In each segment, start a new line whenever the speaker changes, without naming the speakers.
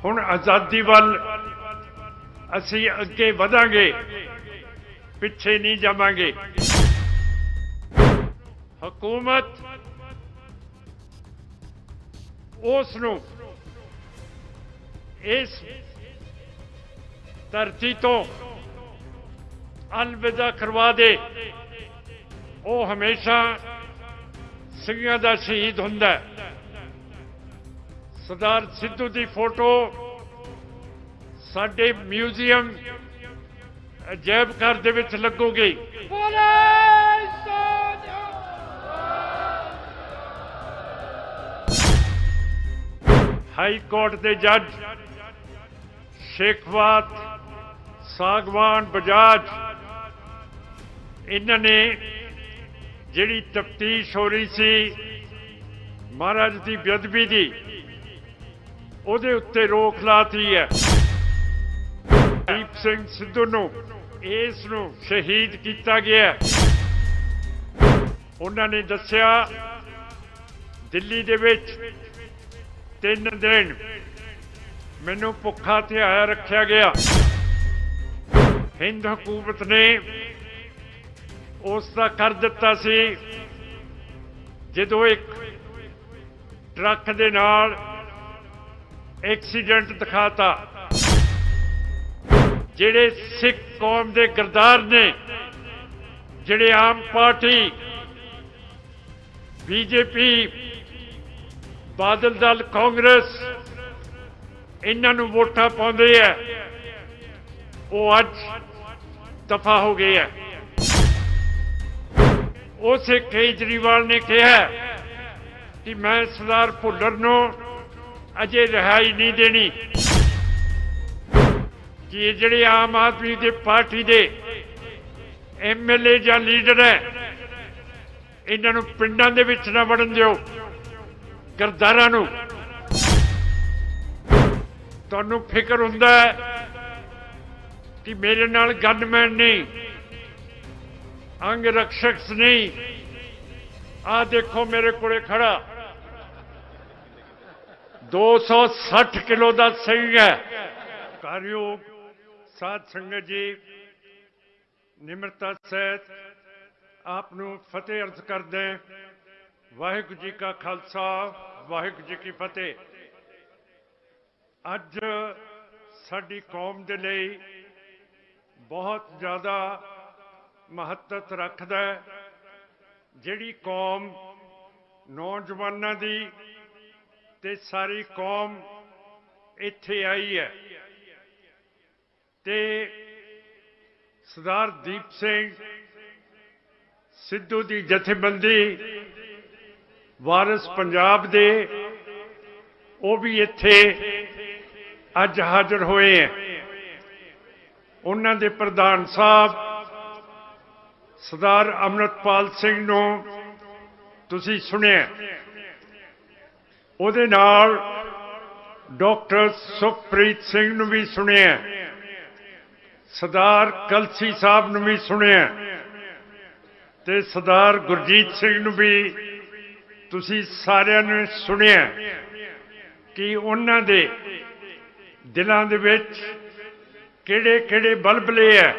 ਹੁਣ आज़ादी ਵੱਲ ਅਸੀਂ ਅੱਗੇ ਵਧਾਂਗੇ, ਪਿੱਛੇ नहीं जावांगे। हुकूमत उस नूं इस धरती तो अलविदा करवा दे। वो हमेशा ਸਿੰਘਾਂ ਦਾ शहीद हुंदा है। सरदार सिद्धू की फोटो साडे म्यूजियम अजायब घर दे विच लगूगी। हाई कोर्ट के जज शेखवात, सागवान, बजाज, इन्होंने जिहड़ी तफ्तीश हो रही सी महाराज की बेअदबी की, ਉਹਦੇ ਉੱਤੇ रोक लाती है। दीप सिंह सिद्धू ਨੂੰ ਇਸ ਨੂੰ शहीद किया गया। उन्होंने दस्सिया दिल्ली ਦੇ ਵਿੱਚ 3 दिन मैनू भुखा धिआया रखा गया। हिंद हुकूमत ने उसका कर दिता सी जदों एक ट्रक दे नाल एक्सीडेंट दिखाता। जिहड़े सिख कौम के गरदार ने, जिहड़े आम पार्टी, बीजेपी, बादल दल, कांग्रेस इन्हां नूं वोटां पाउंदे है, वो अज दफा हो गए है। उस केजरीवाल ने कहा कि मैं सरदार भुल्लर नूं अजे रिहाई नहीं देनी कि ये जिहड़े आम आदमी की पार्टी के MLA या लीडर है, इन्हां नूं पिंडां दे विच ना वड़न दिओ। गरदारां नूं तुहानूं फिक्र हुंदा है कि मेरे नाल गनमैन नहीं, अंग रक्षक नहीं। आ देखो मेरे कोले खड़ा 260 किलो का सिंह है। कारयोग साध संगत जी, निमरता सहित आपनू फतेह अर्ज करदे। वाहिगुरू जी का खालसा, वाहिगुरू जी की फतेह। अज साडी कौम दे लई बहुत ज़्यादा महत्व रखदा है। जिहड़ी कौम नौजवानों दी ते सारी कौम इत्थे आई है ते सरदार दीप सिंह सिद्धू की जथेबंदी वारिस पंजाब दे वो भी इत्थे अज हाजिर होए हैं। उन्हां दे प्रधान साहब सरदार अमृतपाल सिंह नूं तुसीं सुनिया। उहदे नाल डॉक्टर सुखप्रीत सिंह नूं भी सुनिया, सरदार कलसी साहब नूं भी सुनिया ते सरदार गुरजीत सिंह नूं भी तुसीं सारिआं ने सुनिया कि उन्हां दे दिलां दे विच किहड़े-किहड़े बलबले है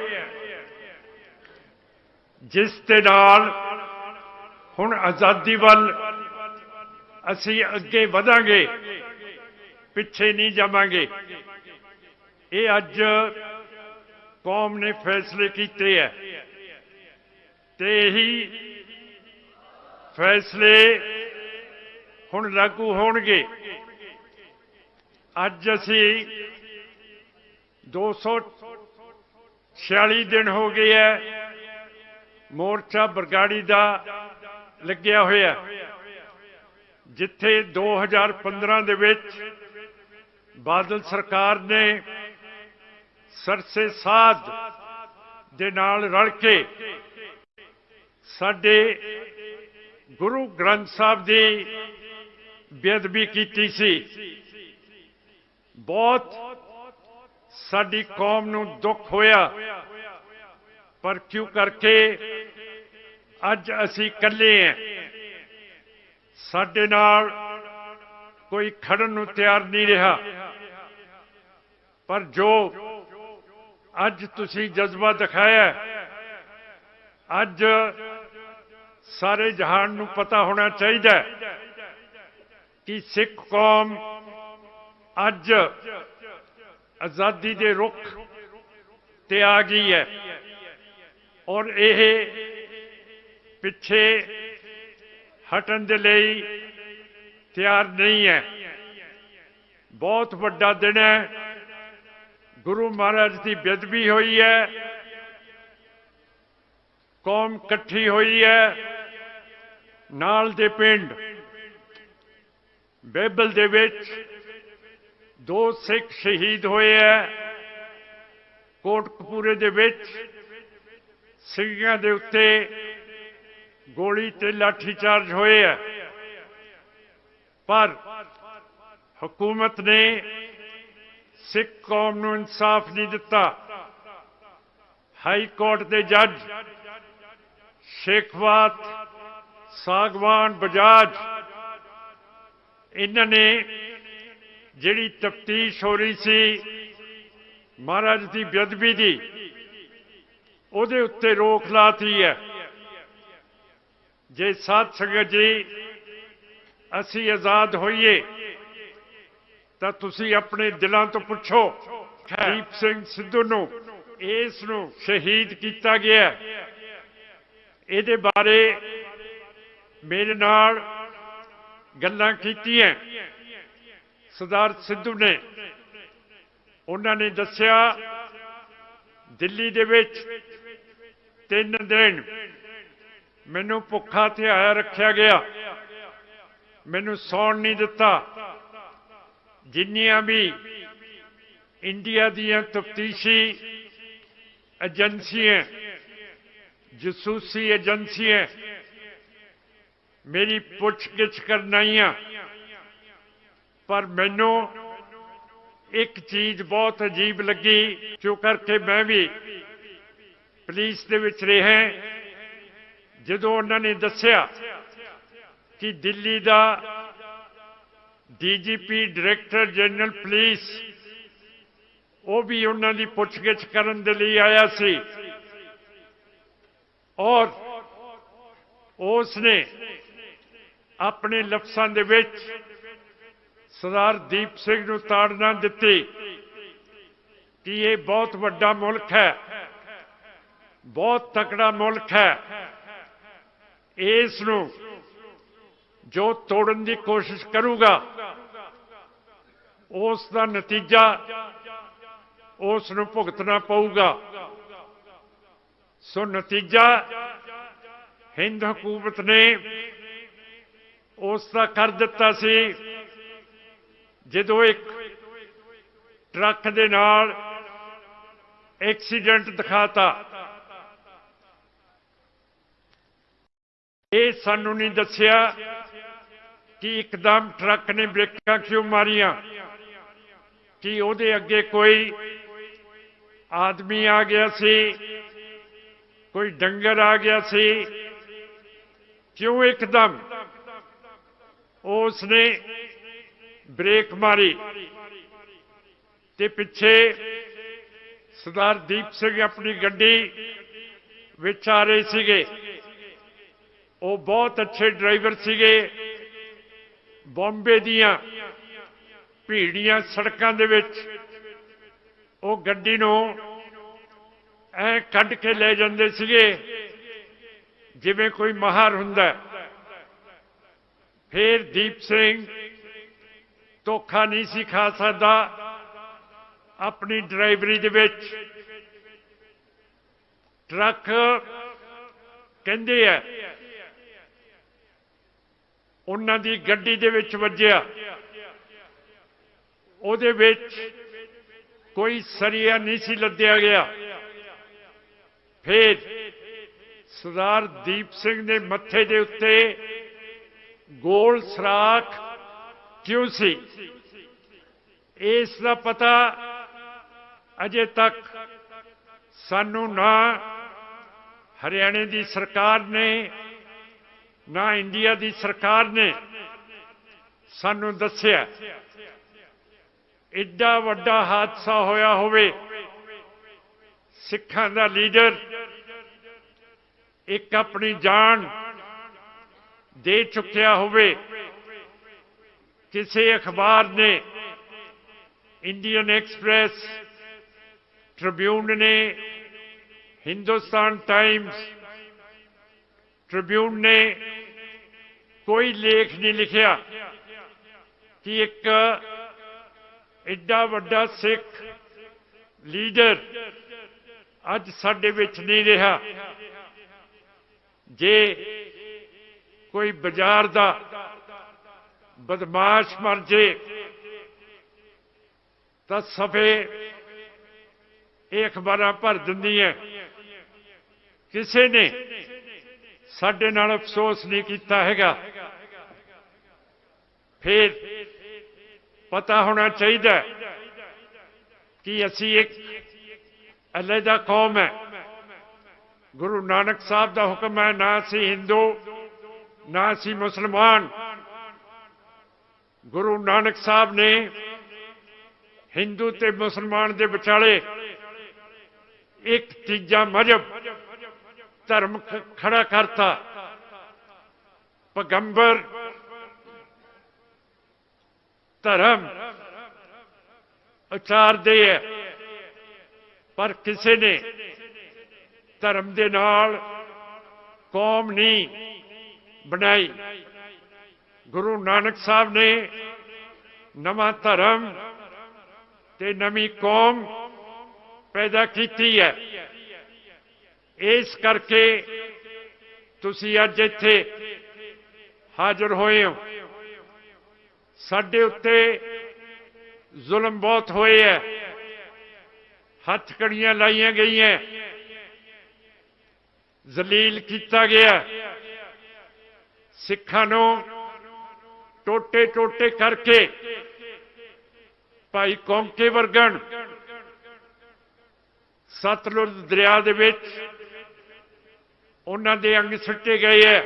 जिस दे नाल हुण आज़ादी वल असी अगे वधांगे, पिछे नहीं जावांगे। ये अज कौम ने फैसले किए है ते यही फैसले हुण लागू होणगे। अज असी 246 दिन हो गए है मोर्चा बरगाड़ी का लग्या होया। जिथे 2015 दे विच बादल सरकार ने सरसे साध दे नाल रल के साडे गुरु ग्रंथ साहब की बेअदबी की सी। बहुत साडी कौम नूं दुख होया, पर क्यों करके अज असी कल्ले हैं। साडे नाल कोई खड़न नूं तैयार नहीं रहा। पर जो अज तुसी जज्बा दिखाया, अज सारे जहान नूं पता होना चाहिए कि सिख कौम अज आज़ादी के रुख ते आ गई है और यह पिछे हटन दे लई तैयार नहीं है। बहुत वड्डा दिन है, गुरु महाराज की बेदबी हुई है, कौम कट्ठी हुई है। नाल दे पिंड बेबल दे विच 2 सिख शहीद हुए है। कोटकपूरे दे विच सिखियां दे उत्ते गोली ते लाठीचार्ज हुए है, पर हुकूमत ने सिख कौम नूं इंसाफ नहीं दिता। हाई कोर्ट के जज शेखवात, सागवान, बजाज, इन्होंने जिहड़ी तफ्तीश हो रही सी महाराज की बेदबी की, उहदे उत्ते रोक लाती है। जे साध संगत जी असी आज़ाद होइए तो तुसी अपने दिलों तो पुछो, दीप सिंह सिद्धू नूं इस नूं शहीद किया गया, इहदे बारे मेरे नाल गल्लां कीतियां। सरदार सिद्धू ने, उन्होंने दस्सिया दिल्ली दे विच 3 दिन मैनू भुखा धिआया रखा गया, मैनू सौण नहीं दिता। जिन्नियां भी इंडिया दीयां तफ्तीशी एजेंसियां, जसूसी एजेंसियां मेरी पुछ-गिछ करन आईयां, पर मैनू एक चीज बहुत अजीब लगी, जो करके मैं भी पुलिस दे विच रहा। जदों उन्होंने दस्सिया कि दिल्ली का DGP डायरैक्टर जनरल पुलिस वो भी उन्होंने पुछ-गिछ करन दे लई आया सी और उसने अपने लफ्ज़ां दे विच सरदार दीप सिंह नूं ताड़ना दिती कि ये बहुत वड्डा मुल्क है, बहुत तकड़ा मुल्क है, इस नूं जो तोड़न की कोशिश करूगा उसका नतीजा उस नूं भुगतना पऊगा। सो नतीजा हिंद हुकूमत ने उसका कर दिता सी, जदों एक ट्रक दे नाल एक्सीडेंट दिखाता। ये सानू नहीं दस्सिया कि एकदम ट्रक ने ब्रेकां क्यों मारियां, कि उहदे अगे कोई आदमी आ गया सी, कोई डंगर आ गया सी, क्यों एकदम उसने ब्रेक मारी। ते पिछे सरदार दीप सिंह अपनी गड्डी विच आ रहे सीगे, वो बहुत अच्छे ड्राइवर सीगे। बॉम्बे दियां भीड़ियां सड़कों दे विच वो गड्डी नूं ऐ कढ के ले जांदे सीगे जिवें कोई माहर हुंदा। फिर दीप सिंह धोखा नहीं सी खा सकदा अपनी ड्राइवरी दे विच। ट्रक कहंदे है उन्हां दी गड्डी दे विच वज्जिया, उहदे विच कोई सरिया नहीं सी लद्दिया गया। फिर सरदार दीप सिंह ने मत्थे दे उत्ते गोल सराख क्यों सी, इसका पता अजे तक सानू ना हरियाणे की सरकार ने ना इंडिया की सरकार ने सानू दस्सिया। एडा वड्डा हादसा होया होवे, सिखां दा लीडर एक अपनी जान दे चुकिया होवे, किसी अखबार ने, इंडियन एक्सप्रेस, ट्रिब्यून ने, हिंदुस्तान टाइम्स, ट्रिब्यून ने कोई लेख नहीं लिखिया कि एक एडा वड्डा सिख लीडर अज साडे विच नहीं रहा। जे कोई बाजार दा बदमाश मर जे तो सफे ये अखबारां भर दिंदियां। किसी ने साडे नाल अफसोस नहीं किया हैगा। फिर पता होना चाहिए कि असी एक अलहदा कौम है। गुरु नानक साहब का हुक्म है, ना असी हिंदू ना असी मुसलमान। गुरु नानक साहब ने हिंदू ते मुसलमान दे विचाले एक तीजा मजहब धर्म खड़ा करता। पैगंबर धर्म उचारदे है, पर किसी ने धर्म दे नाल कौम नहीं बनाई। गुरु नानक साहब ने नवा धर्म ते नवी कौम पैदा की है। इस करके तुसी अज इत्थे हाजिर होए हो। साडे उत्ते जुल्म बहुत होए है, हथकड़ियां लाइया गई हैं, जलील किया गया, सिखां नूं टोटे टोटे करके भाई कौंके वर्गन सतलुज दरिया दे विच उन्हां दे अंग सुट्टे गए है।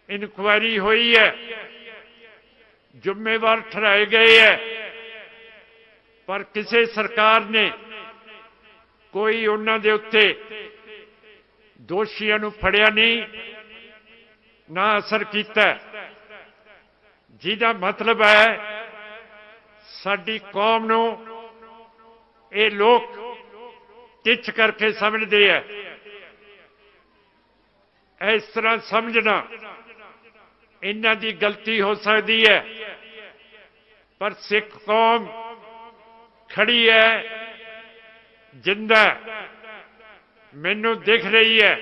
इनक्वायरी हुई है, जिम्मेवार ठहराए गए है, पर किसी सरकार ने कोई उन्हां दे उत्ते दोषियों नूं फड़िया नहीं, ना असर किया। जिहदा मतलब है साडी कौम नूं ये लोग टिच करके समझते हैं। इस तरह समझना इन्हां दी गलती हो सकती है, पर सिख कौम खड़ी है, जिंदा मैनू दिख रही है।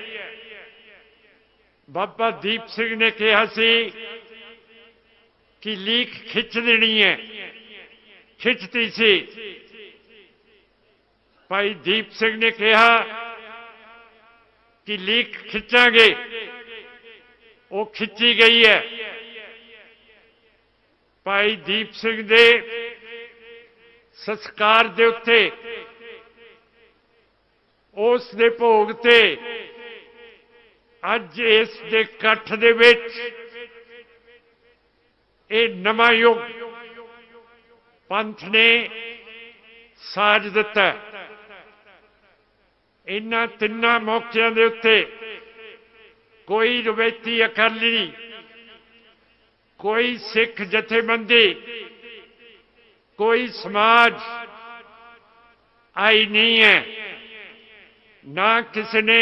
बाबा दीप सिंह ने कहा सी कि लीक खिंच देनी है, खिंचती सी। भाई दीप सिंह ने कहा कि लीक खिंचांगे, वो खिंची गई है। भाई दीप सिंह दे संस्कार दे उत्ते उस दे भोग ते अज इस दे कट्ठ दे विच ये नवा युग पंथ ने साज दिता। इन्हां तिन्नां मौकिਆਂ ਦੇ ਉੱਤੇ कोई रवैती अकाली, कोई सिख जथेबंदी, कोई समाज आई नहीं है, ना किसी ने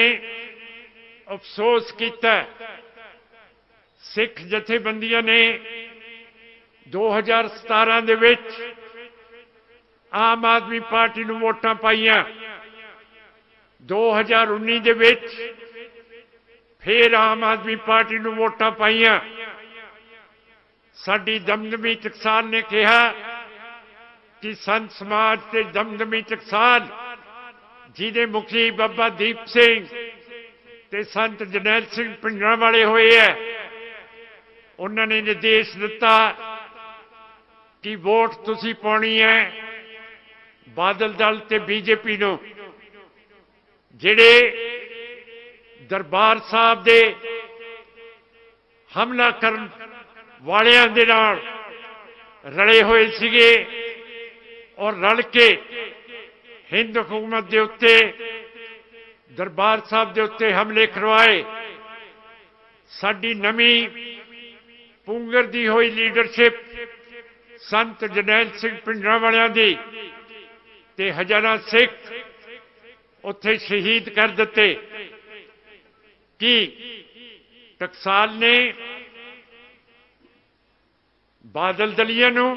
अफसोस किया। सिख जथेबंदियां ने 2017 दे विच आम आदमी पार्टी नूं वोटां पाईयां, 2019 दे विच फिर आम आदमी पार्टी नूं वोटां पाईयां। साडी दमदमी टकसाल ने कहा कि संत समाज के दमदमी टकसाल जिहदे मुखी बाबा दीप सिंह ते संत जरनैल सिंह पिंडरां वाले होए है, उन्होंने निर्देश दिता कि वोट तुसी पाउणी है बादल दल ते बीजेपी नूं। जिहड़े दरबार साहब दे हमला करन वालियां दे नाल रले होए सीगे, और रल के हिंद हुकूमत के उत्ते दरबार साहब के उत्ते हमले करवाए। साडी नवी पुंगर दी हुई लीडरशिप संत जरनैल सिंह पिंडरांवालियां दी ते हजारां सिख उत्थे शहीद कर दिते कि टकसाल ने बादल दलिया नूं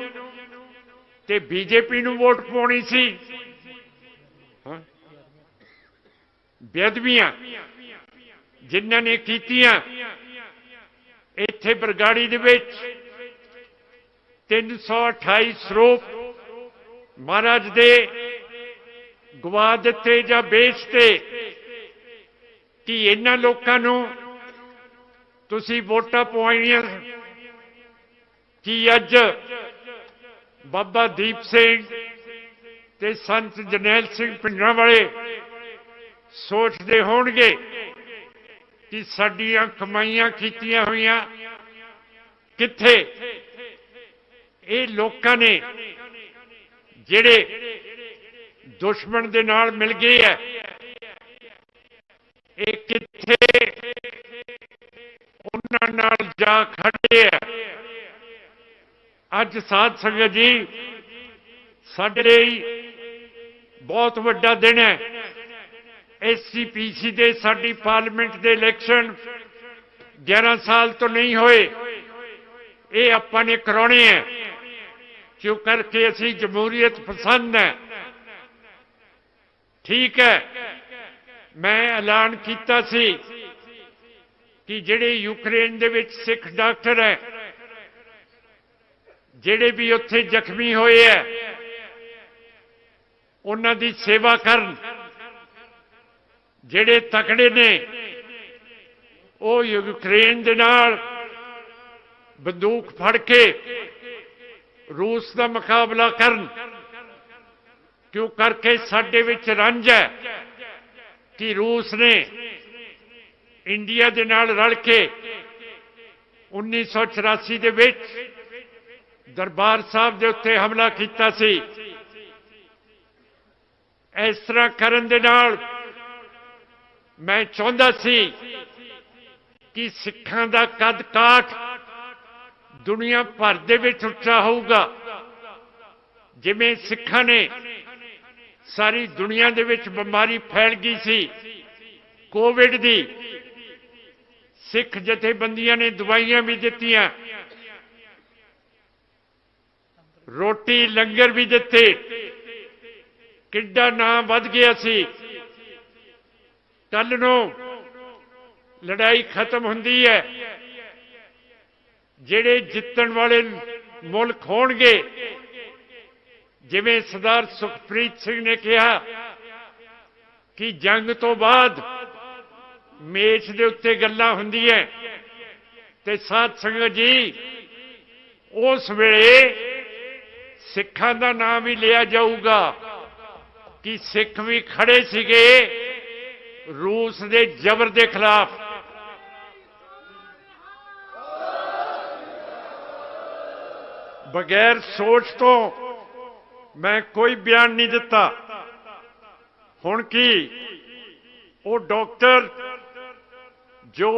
ते बीजेपी नूं वोट पाउणी सी। बेअदबियां जिन्हां ने कीतियां इत्थे बरगाड़ी दे विच 328 ਸਰੂਪ महाराज दे गवा दिते जां बेचते कि इन्हां लोकां नूं तुसीं वोटां पवाइणीआं कि अज बाबा दीप सिंह ते संत जरनैल सिंह पिंडरांवाले सोचते होणगे कि साडियां कमाईयां कीतियां होईयां कित्थे? ये लोकां ने जिहड़े दुश्मन दे नाल मिल गए है, ये कित्थे उन्हां नाल जा खड़े है। अज साध संगत जी साडे लई बहुत वड्डा दिन है। SCPC दे साडी पार्लीमेंट दे इलैक्शन 11 साल तो नहीं होए, ये आपां ने कराने हैं क्यों करके असी जमहूरीयत पसंद है। ठीक है, मैं ऐलान किया सी कि जिहड़े यूक्रेन दे विच सिख डॉक्टर है जिहड़े भी उत्थे जख्मी होए है उन्हां दी सेवा करन। जिहड़े तकड़े ने वो यूक्रेन दे नाल बंदूक फड़ के रूस का मुकाबला करन। क्यों करके साडे विच रंज है कि रूस ने इंडिया दे नाल रल के 1984 दे विच दरबार साहब दे उत्ते हमला कीता सी। इस तरह करन दे नाल मैं चाहता सी कि सिखां दा कद काठ दुनिया भर दे विच उच्चा होगा। जिवें सिखां ने सारी दुनिया दे विच बीमारी फैल गई सी कोविड दी, सिख जथेबंदियां ने दवाइयां भी दित्तियां, रोटी लंगर भी दिते, किड्डा नाम वध गया सी। कल नूं लड़ाई खत्म हुंदी है, जिहड़े जितण वाले मुल्क होणगे, जिवें सरदार सुखप्रीत सिंह ने कहा कि जंग तो बाद मेज दे उत्ते गल्लां हुंदियां ते साध संगत जी उस वेले सिखां दा नाम ही लिया जाऊगा कि सिख भी खड़े सीगे रूस दे जबर दे खिलाफ। बगैर सोच तो मैं कोई बयान नहीं दिता। हुण की वो डॉक्टर जो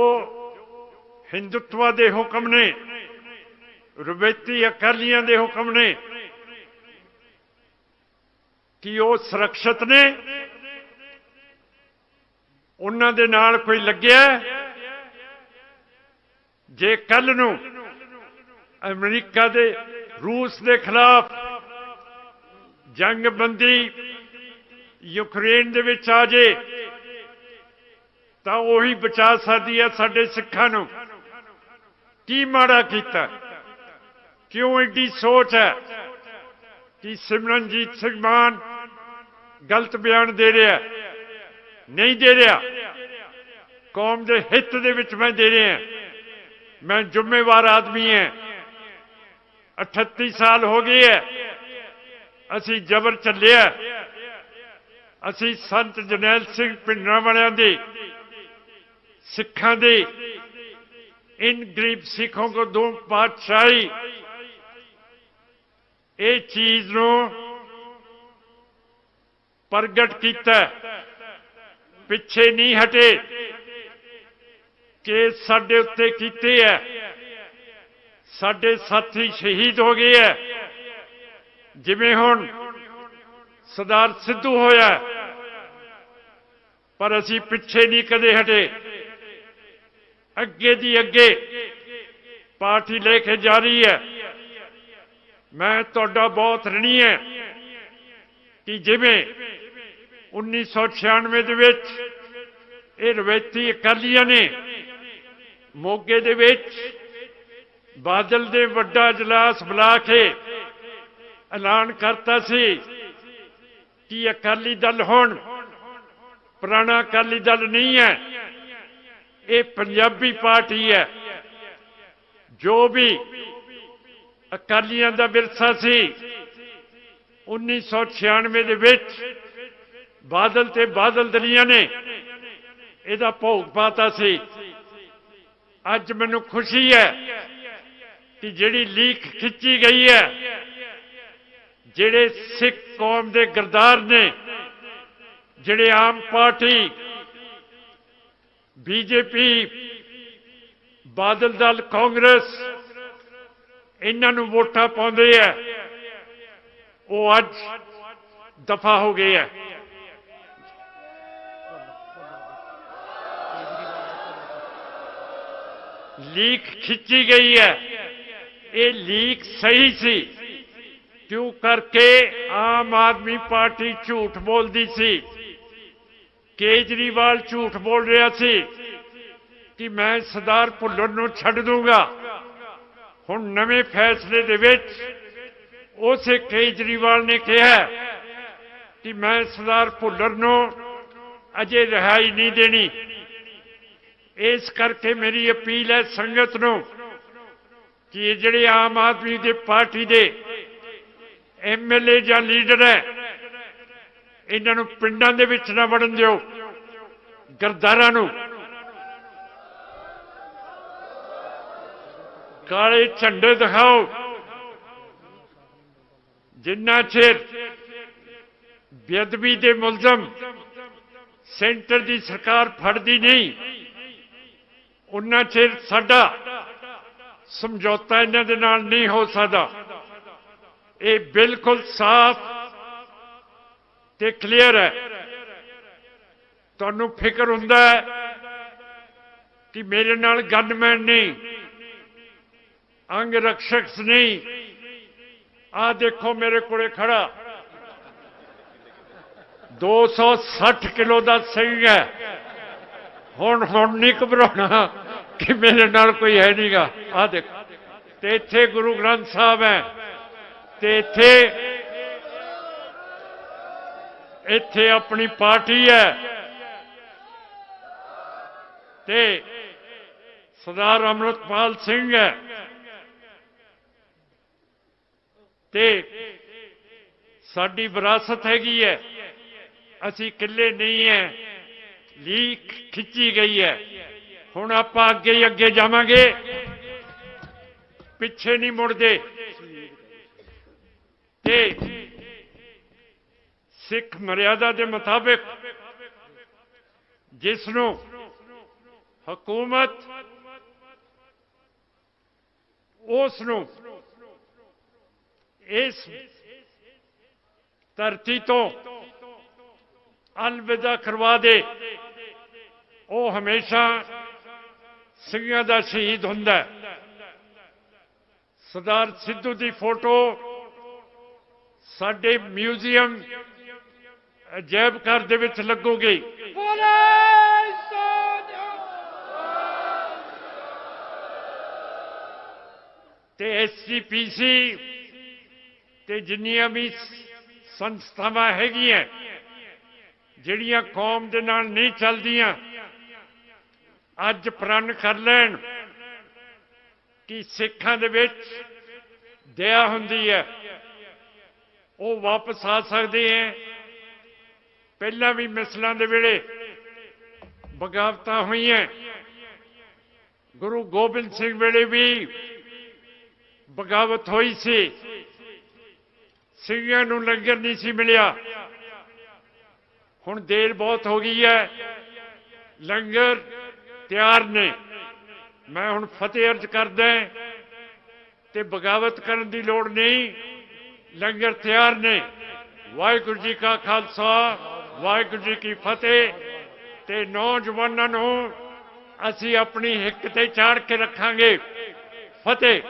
हिंदुत्व दे हुक्म ने, रवैती अकालियां दे हुक्म ने, कि वो सुरक्षित ने, उन्हां दे नाल कोई लग्या? जे कल नूं अमरीका दे रूस के खिलाफ जंगबंदी यूक्रेन दे विच आ जाए तो वही बचा सकती है साडे सिखां नूं। की माड़ा कीता? क्यों एडी सोच है कि सिमरनजीत सिंह मान गलत बयान दे रहा? नहीं दे रहा, कौम के हित दे विच मैं दे रहा। मैं जिम्मेवार आदमी है। 38 साल हो गए है असी जबर चलिया। असी संत जरनैल सिंह पिंडरांवालियां दी, सिखां दी, इन गरीब सिखों को दो पातशाही, ये चीज नूं प्रगट किया, पिछे नहीं हटे, केस साडे उत्ते कीते है, साडे साथी शहीद हो गए है, जिवें हुण सरदार सिद्धू होया, पर असी पिछे नहीं कदे हटे, अगे दी अगे पार्टी लेके जा रही है। मैं तुहाडा बहुत ऋणी है कि जिवें 1996 दे विच ये रवैती अकालियां ने मोगे दे विच बादल दे वड्डा इजलास बुला के ऐलान करता सी कि अकाली दल हुण पुराना अकाली दल नहीं है, ये पंजाबी पार्टी है। जो भी अकालियां दा विरसा सी 1996 दे विच बादल ते बादल दलियां ने इहदा भोग पाता सी। अज मैनू खुशी है कि जिहड़ी लीक खिंची गई है, जिहड़े सिख कौम दे गरदार ने, जिहड़े आम पार्टी बीजेपी बादल दल कांग्रेस इन्हां नूं वोटां पाउंदे है, वो अज दफा हो गए है। लीक खिंची गई है, ये लीक सही सी, क्यों करके आम आदमी पार्टी झूठ बोलती सी, केजरीवाल झूठ बोल रहा सी कि मैं सरदार भुल्लर नूं छड्ड दूंगा। हुण नवे फैसले दे विच उसे केजरीवाल ने कहा कि मैं सरदार भुल्लर नूं अजे रिहाई नहीं देनी। इस करके मेरी अपील है संगत नूं कि ये जिहड़े आम आदमी दे पार्टी दे MLA जां लीडर है, इन्हां नूं पिंडां दे विच ना वड़न दिओ, गरदारां नूं काले झंडे दिखाओ। जिन्ना चिर बेअदबी दे मुलजम सेंटर दी सरकार फड़दी नहीं, उन्ना चिर साडा समझौता इन्हां दे नाल नहीं हो सकदा। ये बिल्कुल साफ ते क्लीयर है। तुहानूं फिक्र हुंदा है कि मेरे नाल गनमैन नहीं, अंग रक्षक नहीं। आ देखो मेरे कोले खड़ा 260 किलो का सिंह है। हुण नहीं घबराना कि मेरे नाल कोई है नहीं गा। आ देखो, ते इत्थे गुरु ग्रंथ साहब है, ते इत्थे अपनी पार्टी है, ते सरदार अमृतपाल सिंह है, ते साडी विरासत हैगी है। असी किले नहीं है, लीक खिंची गई है। हुण आपां अगे ही अगे जावांगे, पिछे नहीं मुड़दे। ते सिख मर्यादा के मुताबिक जिसनों हुकूमत उसनों इस धरती तो अलविदा करवा दे, वो हमेशा सिंघां दा शहीद हुंदा है। सरदार सिद्धू की फोटो साडे म्यूजियम अजायब घर दे विच लगूगी। ते SGPC ते जिन्नियां भी संस्थावां हैगियां जिहड़ियां कौम दे नाल नहीं चलदियां, अज प्रण कर लैण कि सिखां दे विच दया हुंदी है, वो वापस आ सकते हैं। पहला भी मिसलों के वेले बगावत हुई हैं, गुरु गोबिंद सिंह वेले भी बगावत हुई सी, सिंघां नूं लंगर नहीं सी मिलिया, ਹੁਣ ਦੇਰ ਬਹੁਤ ਹੋ ਗਈ ਹੈ, ਲੰਗਰ ਤਿਆਰ ਨੇ। ਮੈਂ ਹੁਣ ਫਤਿਹ ਅਰਜ਼ ਕਰਦਾ ਤੇ ਬਗਾਵਤ ਕਰਨ ਦੀ ਲੋੜ ਨਹੀਂ, ਲੰਗਰ ਤਿਆਰ ਨੇ। ਵਾਹਿਗੁਰੂ ਜੀ ਕਾ ਖਾਲਸਾ, ਵਾਹਿਗੁਰੂ ਜੀ ਕੀ ਫਤਿਹ। ਤੇ ਨੌਜਵਾਨਾਂ ਨੂੰ ਅਸੀਂ ਆਪਣੀ ਹਿੱਕ ਤੇ ਚਾੜ ਕੇ ਰੱਖਾਂਗੇ। ਫਤਿਹ।